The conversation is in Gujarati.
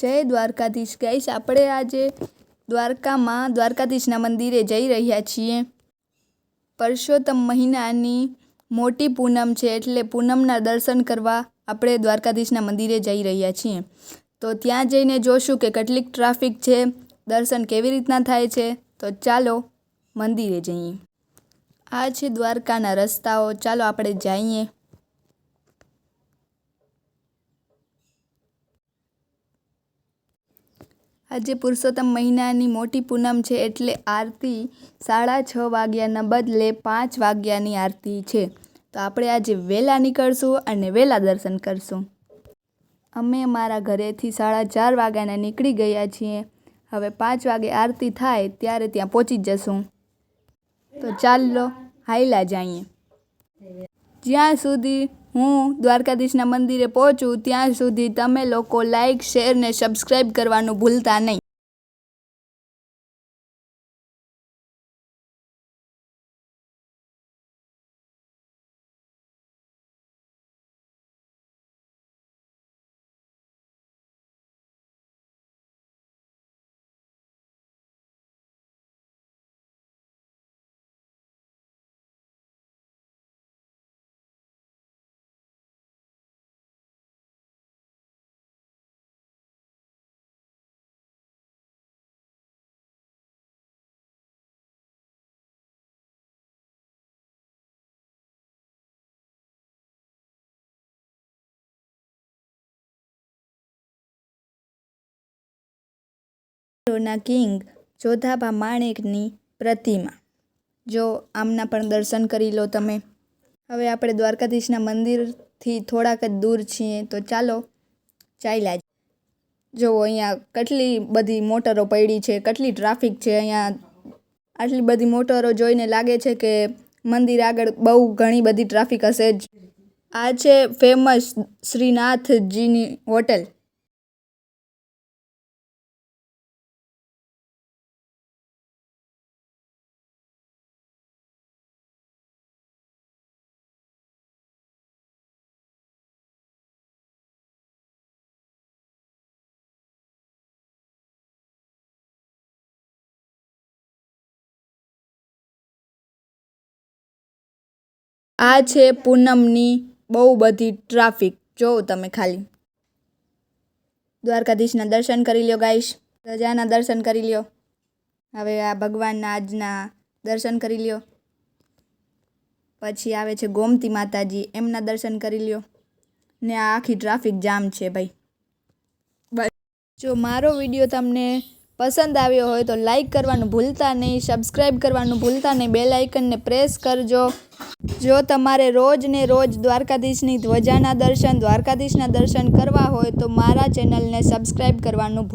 જય દ્વારકાધીશ ગાઈસ, આપણે આજે દ્વારકામાં દ્વારકાધીશના મંદિરે જઈ રહ્યા છીએ. પરસોત્તમ મહિનાની મોટી પૂનમ છે, એટલે પૂનમના દર્શન કરવા આપણે દ્વારકાધીશના મંદિરે જઈ રહ્યા છીએ. તો ત્યાં જઈને જોશું કે કેટલીક ટ્રાફિક છે, દર્શન કેવી રીતના થાય છે. તો ચાલો મંદિરે જઈએ. આ છે દ્વારકાના રસ્તાઓ, ચાલો આપણે જઈએ. આજે પુરુષોત્તમ મહિનાની મોટી પૂનમ છે, એટલે આરતી 6:30 વાગ્યાના બદલે 5 વાગ્યાની આરતી છે. તો આપણે આજે વહેલા નીકળશું અને વહેલા દર્શન કરશું. અમે અમારા ઘરેથી 4:30 વાગ્યાના નીકળી ગયા છીએ. હવે 5 વાગે આરતી થાય ત્યારે ત્યાં પહોંચી જશું. તો ચાલો હાઈલા જઈએ. જ્યાં સુધી હું દ્વારકાધીશના મંદિરે પહોંચું ત્યાં સુધી તમે લોકો લાઈક, શેર ને સબસ્ક્રાઈબ કરવાનું ભૂલતા નહીં. ના કિંગ જોધાબા માણેકની પ્રતિમા, જો આમના પણ દર્શન કરી લો તમે. હવે આપણે દ્વારકાધીશના મંદિરથી થોડાક જ દૂર છીએ, તો ચાલો ચાલ્યા. જો અહીંયા કેટલી બધી મોટરો પડી છે, કેટલી ટ્રાફિક છે અહીંયા. આટલી બધી મોટરો જોઈને લાગે છે કે મંદિર આગળ બહુ ઘણી બધી ટ્રાફિક હશે જ. આ છે ફેમસ શ્રીનાથજીની હોટલ. આ છે પૂનમની બહુ બધી ટ્રાફિક, જોવો તમે ખાલી. દ્વારકાધીશના દર્શન કરી લ્યો ગાઈશ, રજાના દર્શન કરી લ્યો. હવે આ ભગવાનના આજના દર્શન કરી લ્યો. પછી આવે છે ગોમતી માતાજી, એમના દર્શન કરી લ્યો. ને આ આખી ટ્રાફિક જામ છે ભાઈ. જો મારો વિડીયો તમને પસંદ આવ્યો હોય તો લાઈક કરવાનું ભૂલતા નહીં, સબસ્ક્રાઈબ કરવાનું ભૂલતા નહીં, બેલ આઇકનને પ્રેસ કરજો. જો તમારે રોજ ને રોજ દ્વારકાધીશની ધ્વજાના દર્શન, દ્વારકાધીશના દર્શન કરવા હોય તો મારા ચેનલને સબસ્ક્રાઈબ કરવાનું